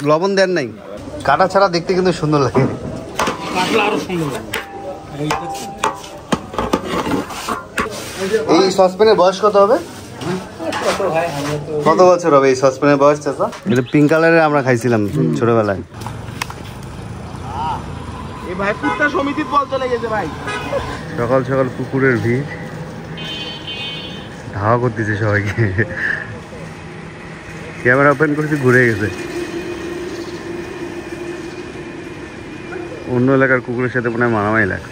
লবণ দেন নাই, কাটা ছাড়া দেখতে কিন্তু সুন্দর লাগে, কাটলে আরো সুন্দর লাগে। এই সসপ্যানের বয়স কত হবে? কত বছর হবে এই সসপ্যানের বয়স চাচা? এটা পিঙ্ক কালারের আমরা খাইছিলাম ছোটবেলায়। সকাল সকাল পুকুরের ভিড়, ধাওয়া করতেছে সবাইকে। ক্যামেরা ওপেন করছি, ঘুরে গেছে। অন্য এলাকার কুকুরের সাথে মনে হয় মারামারি লাগছে।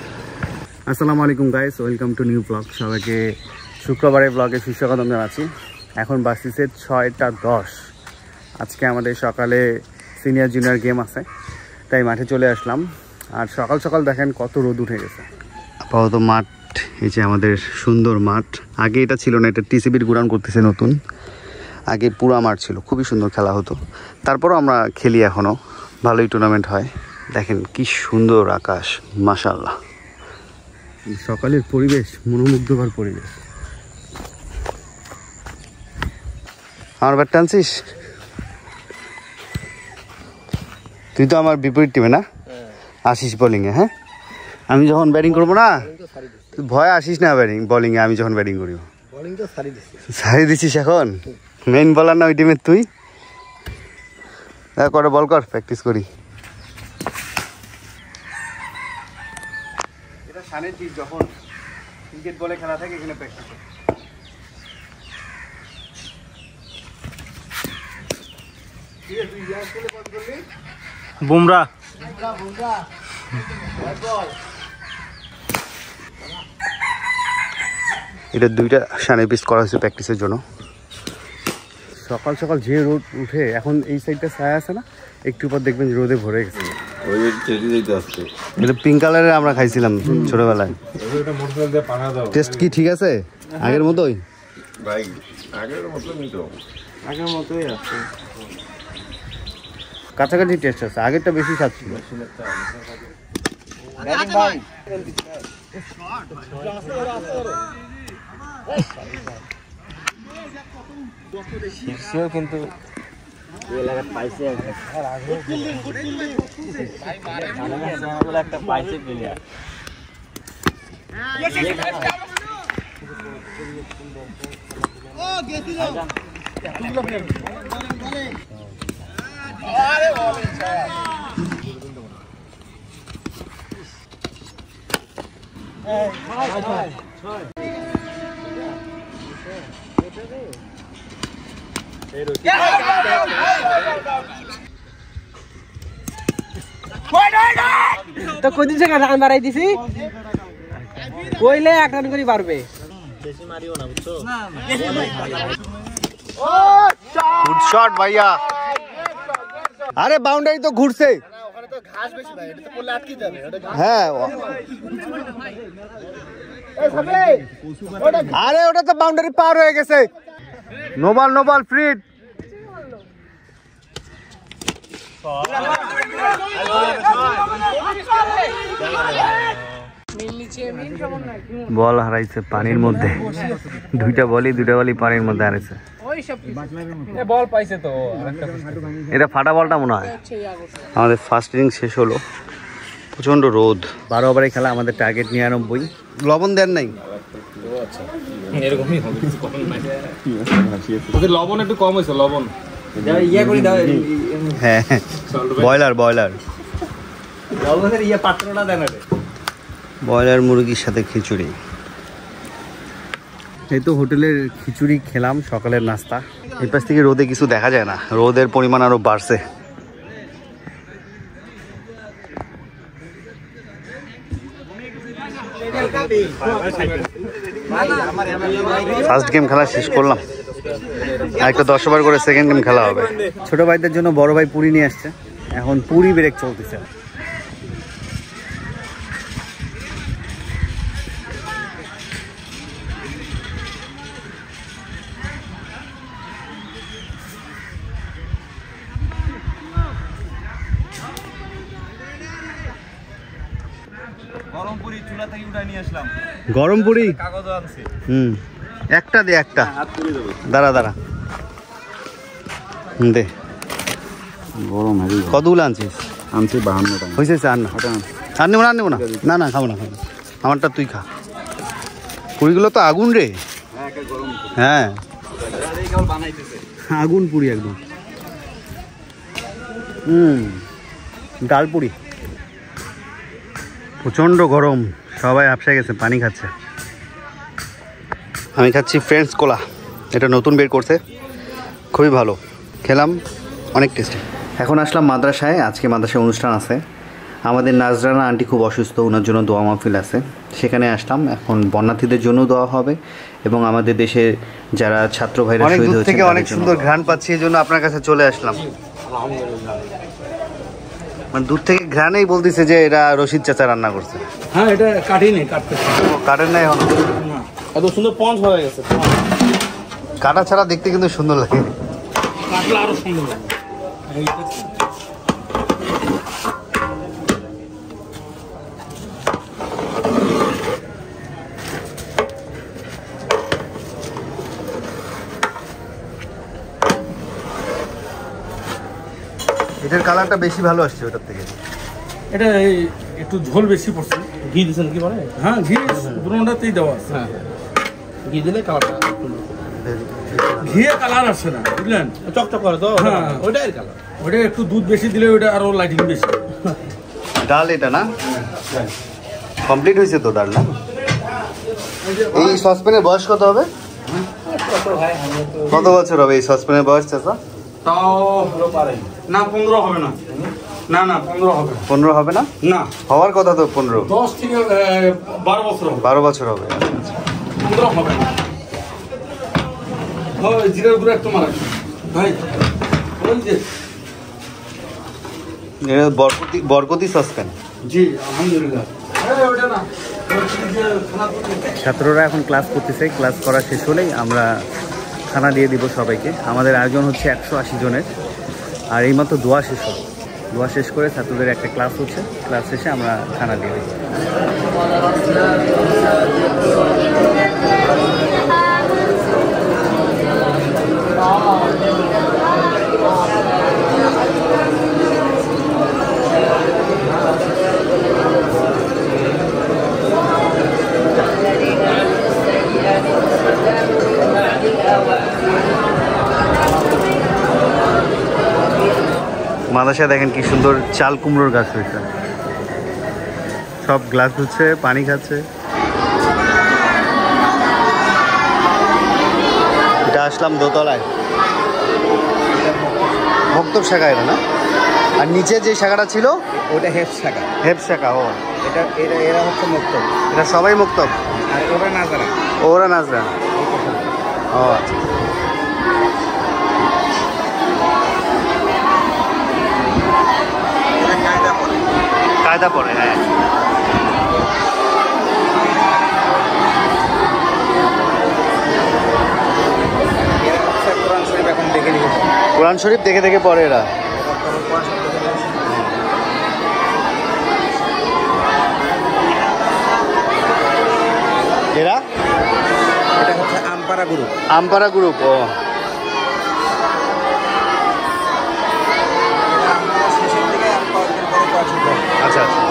আসসালামু আলাইকুম guys, welcome to new blog. সবাইকে শুক্রবারের ব্লগে সুস্বাগতম জানাচ্ছি। এখন বাসিসে 6:10। আজকে আমাদের সকালে সিনিয়র জুনিয়র গেম আছে, তাই মাঠে চলে আসলাম। আর সকাল সকাল দেখেন কত রোদ উঠে গেছে। আপাতত মাঠ, এই যে আমাদের সুন্দর মাঠ। আগে এটা ছিল না, এটা টিসিবির গুড়ান করতেছে নতুন। আগে পুরা মাঠ ছিল, খুবই সুন্দর খেলা হতো। তারপরও আমরা খেলি, এখনও ভালোই টুর্নামেন্ট হয়। দেখেন কি সুন্দর আকাশ, মাশাআল্লাহ। সকালের পরিবেশ মনোমুগ্ধকর পরিবেশ। আমার ব্যাট টানছিস তুই? তো আমার বিপরীত টিমে না, আসিস বোলিংয়ে। হ্যাঁ, আমি যখন ব্যাটিং করবো না, তুই ভয় আসিস না বোলিংয়ে। আমি যখন ব্যাটিং করি, সারি দিছিস। এখন মেইন বলার না ওই টিমের তুই। করে বল কর, প্র্যাকটিস করি। এটা সানের দিক, যখন ক্রিকেট বলে খেলা থাকে এখানে প্র্যাকটিস। বুমরা এটা দুইটা সানের পিস করা হয়েছে প্র্যাকটিসের জন্য। সকাল সকাল যে রোদ উঠে, এখন এই সাইডটা ছায়া আছে না, একটু পর দেখবেন রোদে ভরে গেছে। এটা পিঙ্ক কালারের আমরা খাইছিলাম ছোটবেলায়। টেস্ট কি ঠিক আছে? আগের মতোই, আগের মতোই আছে, কাছাকাছি টেস্ট আছে। আগেরটা বেশি স্বাদ ছিল। কিন্তু পাইছে একটা পাইছে প্লেয়ার। তো কদিন থেকে রান বাড়াই দিছি, কইলে এক রান করে পারবে। গুড শট ভাইয়া। আরে বাউন্ডারি তো ঘুরছে। হ্যাঁ, আরে ওটা তো বাউন্ডারি পার হয়ে গেছে। No ball no ball ফ্রিড। বল হারাইছে পানির মধ্যে, দুইটা বলই পানির মধ্যে হারাইছে। বল পাইছে তো, এটা ফাটা বলটা মনে হয়। আমাদের ফার্স্ট ইনিংস শেষ হলো, প্রচন্ড রোদ। 12 ওভারে খেলা, আমাদের টার্গেট 99। লবণ দেন নাই, লবণ একটু কম হয়েছে। লবণ হ্যাঁ, ব্রয়লার মুরগির সাথে খিচুড়ি। এই তো হোটেলের খিচুড়ি খেলাম, সকালের নাস্তা। এই পাশ থেকে রোদে কিছু দেখা যায় না, রোদের পরিমাণ আরো বাড়ছে। ফার্স্ট গেম খেলা শেষ করলাম, একটা 10 ওভার করে সেকেন্ড গেম খেলা হবে। ছোট ভাইদের জন্য বড় ভাই পুরি নিয়ে আসছে, এখন পুরি ব্রেক চলতেছে। গরম পুরি একটা দে, একটা দাঁড়া দে। গরম হেভি। কতগুলো আনছিস? আনছি 52 টাকা। হয়েছে আর না, আর নেবো না, নেবো না, না না খাবো না, খাবো না, আমারটা তুই খা। পুরিগুলো তো আগুন রে। হ্যাঁ আগুন পুরি একদম। ডাল পুরি প্রচণ্ড গরম, সবাই আপসে গেছে, পানি খাচ্ছে। আমি খাচ্ছি ফ্রেন্ডস কোলা, এটা নতুন বের করছে, খুবই ভালো, খেলাম, অনেক টেস্টি। এখন আসলাম মাদ্রাসায়, আজকে মাদ্রাসায় অনুষ্ঠান আছে। আমাদের নাজরানা আন্টি খুব অসুস্থ, ওনার জন্য দোয়া মাহফিল আছে, সেখানে আসলাম। এখন বন্যার্থীদের জন্য দোয়া হবে এবং আমাদের দেশে যারা ছাত্র ভাইরা শহীদ হয়েছে থেকে অনেক সুন্দর ঘ্রাণ পাচ্ছি, এই জন্য আপনার কাছে চলে আসলাম। মানে দূর থেকে ঘ্রাণেই বলতেছে যে এটা রশিদ চাচা রান্না করছে। হ্যাঁ এটা কাটিনি, কাটেন নাই এখন, এত সুন্দর পঞ্চ হয়ে গেছে। কাটা ছাড়া দেখতে কিন্তু সুন্দর লাগে, কাটলে আরো সুন্দর লাগে। এটার কালারটা বেশি ভালো আসছে ওটার থেকে। এটা একটু ঝোল বেশি পড়ছে। ঘি দিয়েছেন কি বলে? হ্যাঁ ঘি দুটোটাতেই দেওয়া আছে। হ্যাঁ ঘি দিলে কালারটা ঘিয়ে কালার আসে না, বুঝলেন? চকচক করে তো। হ্যাঁ ওইটাই কালার, ওইটা একটু দুধ বেশি দিলে ওইটা আরো লাইটিং বেশি। ডাল এটা না কমপ্লিট হয়েছে তো ডাল না? এই সসপ্যানের বয়স কত হবে? কত বছর হবে এই সসপ্যানের বয়স চাচা? তাও না 15 হবে না, না না 15 হবে। 15 হবে না? না হওয়ার কথা তো 15, 10 থেকে 12 বছর হবে। 12 বছর হবে। 15 হবে না। হয় জিরার গুঁড়ো একটু মারা ভাই, ওই যে এটা বরকতি সসপ্যান। জি আলহামদুলিল্লাহ। ওইটা না, ছাত্ররা এখন ক্লাস করতেছে, ক্লাস করা শেষ হলেই আমরা খানা দিয়ে দিব সবাইকে। আমাদের আয়োজন হচ্ছে 180 জনের, আর এইমাত্র দোয়া শেষ হলো। দোয়া শেষ করে ছাত্রদের একটা ক্লাস হচ্ছে, ক্লাস শেষে আমরা খানা দিয়ে দিব। মাদ্রাসায় দেখেন কি সুন্দর চাল কুমড়োর গাছ হয়েছে, সব গ্লাস ধুচ্ছে, পানি খাচ্ছে। এটা আসলাম দোতলায়, মক্তব শাখা এটা না? আর নিচে যে শাখাটা ছিল ওটা হেফ শাখা। হেফ শাখা। ও এটা এরা হচ্ছে মক্তব, এটা সবাই মক্তব, আর ওরা নাজারা। ওরা নাজরা। ও আচ্ছা, কায়দা পড়ে। হ্যাঁ কোরআন শরীফ দেখে দেখে পড়ে এরা। এরা এটা হচ্ছে আমপারা গ্রুপ। আমপারা গ্রুপ। ও আচ্ছা আচ্ছা।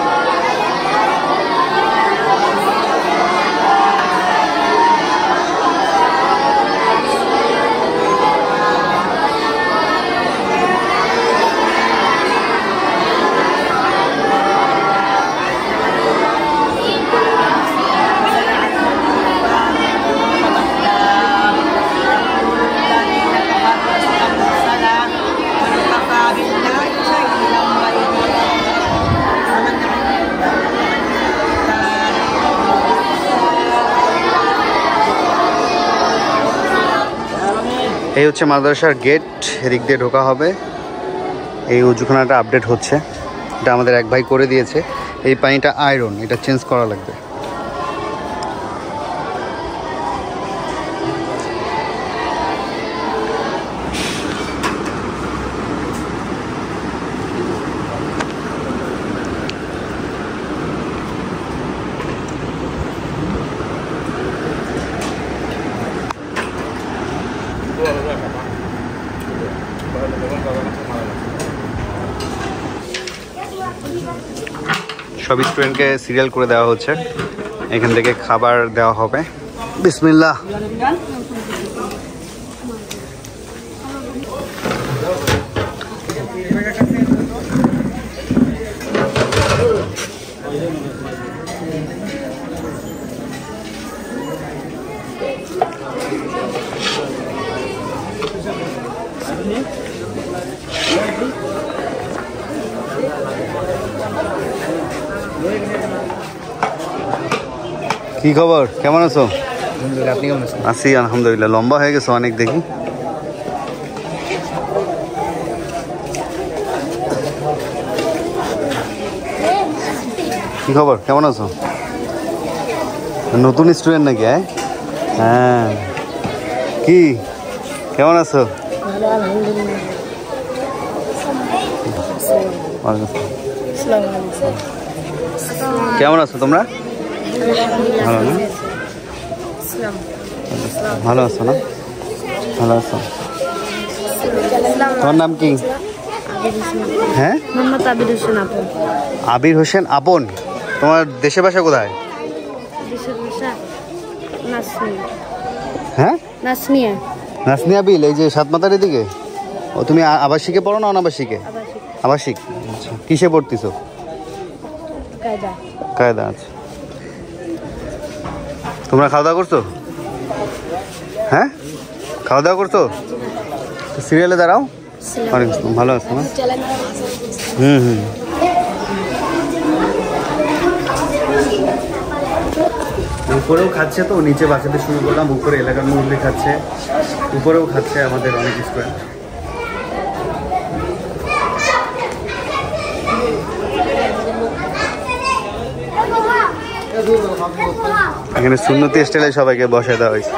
এই হচ্ছে মাদ্রাসার গেট, এদিক দিয়ে ঢোকা হবে। এই উজুখানাটা আপডেট হচ্ছে, এটা আমাদের এক ভাই করে দিয়েছে। এই পানিটা আয়রন, এটা চেঞ্জ করা লাগবে। সব স্টুডেন্টকে সিরিয়াল করে দেওয়া হচ্ছে, এখান থেকে খাবার দেওয়া হবে। বিসমিল্লাহ। কি খবর, কেমন আছো? আপনি কেমন আছেন? আছি আলহামদুলিল্লাহ। লম্বা হয়ে গেছো অনেক দেখি। কি খবর, কেমন আছো? নতুন স্টুডেন্ট নাকি? হ্যাঁ, কি কেমন আছো? কেমন আছো তোমরা? ভালো না? ভালো আছো না? ভালো আছো। তোমার নাম কি? হ্যাঁ, মোহাম্মদ আবির হোসেন আপন। আবির হোসেন আপন। তোমার দেশের বাসা কোথায়? দেশের ভাষা নাসনিয়া। হ্যাঁ, নাসনিয়া। নাসনিয়া বিল, এই যে সাতমাতার এদিকে। ও, তুমি আবাসিকে পড়ো না অনাবাসিকে? আবাসিক। আচ্ছা, কিসে পড়তেছো? কায়দা। কায়দা। আচ্ছা, তোমরা খাওয়া দাওয়া করছো? হ্যাঁ, খাওয়া দাওয়া করছো? সিরিয়ালে দাঁড়াও। ভালো আছো না? হুম। উপরেও খাচ্ছে, তো নিচে বাসাতে শুরু করলাম। উপরে এলাকার মুরব্বী খাচ্ছে, উপরেও খাচ্ছে আমাদের অনেক স্টুডেন্ট। এখানে সুন্নতি স্টাইলে সবাইকে বসায় দেওয়া হয়েছে।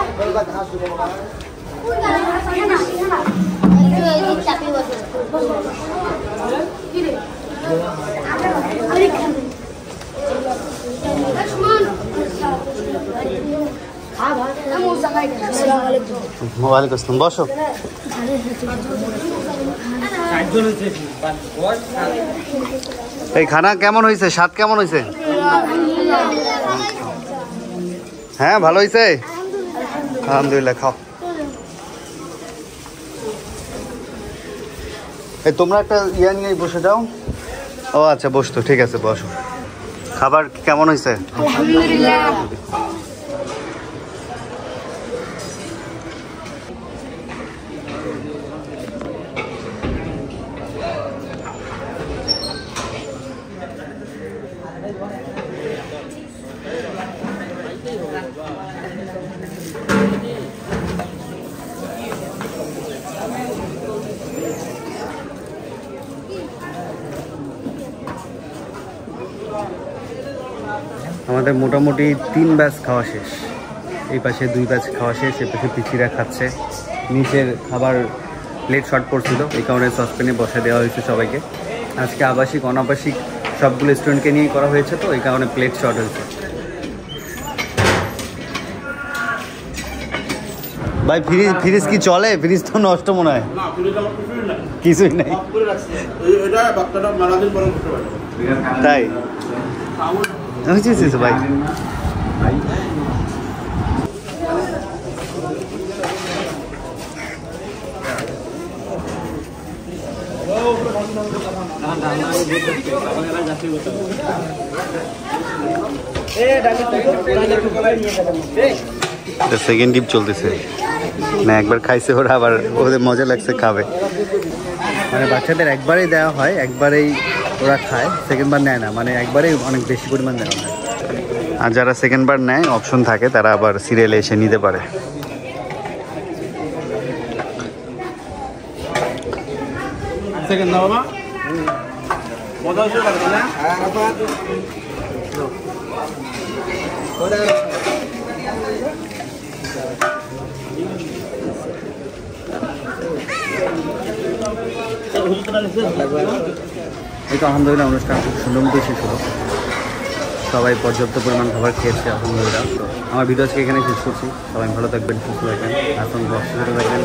ওয়ালাইকুম আসসালাম, বসো। এই খানা কেমন হয়েছে? স্বাদ কেমন হয়েছে? হ্যাঁ, ভালো হয়েছে আলহামদুলিল্লাহ। খাও। এই তোমরা একটা ইয়া নিয়ে বসে যাও। ও আচ্ছা, বসতো, ঠিক আছে, বসো। খাবার কেমন হয়েছে? আমাদের মোটামুটি 3 ব্যাচ খাওয়া শেষ। এই পাশে 2 ব্যাচ খাওয়া শেষ, এই পাশে পিচিরা খাচ্ছে। নিচের খাবার প্লেট শর্ট পড়ছিল, এই কারণে সসপ্যানে বসে দেওয়া হয়েছে সবাইকে। আজকে আবাসিক অনাবাসিক সবগুলো স্টুডেন্টকে নিয়ে করা হয়েছে, তো এই কারণে প্লেট শর্ট হয়েছে। ভাই, ফ্রিজ কি চলে? ফ্রিজ তো নষ্ট মনে হয়। কিছুই নাই তাই? ভাই সেকেন্ড ডিপ চলতেছে না, একবার খাইছে ওরা, আবার ওদের মজা লাগছে, খাবে। মানে বাচ্চাদের একবারেই দেওয়া হয়, একবারেই ওরা খায়, সেকেন্ডবার নেয় না। মানে একবারেই অনেক বেশি পরিমাণ দেওয়া হয়। আর যারা সেকেন্ডবার নেয়, অপশন থাকে, তারা আবার সিরিয়ালে এসে নিতে পারে। সেকেন্ড দাও বাবা, মজা হচ্ছে না? এই তো আলহামদুলিল্লাহ অনুষ্ঠান খুব সুন্দর মতো শেষ হলো। সবাই পর্যাপ্ত পরিমাণ খাবার খেয়েছে আলহামদুলিল্লাহ। তো আমার ভিডিও আজকে এখানে শেষ করছি। সবাই ভালো থাকবেন, সুস্থ থাকবেন, এখন ব্লগ শেষ থাকবেন।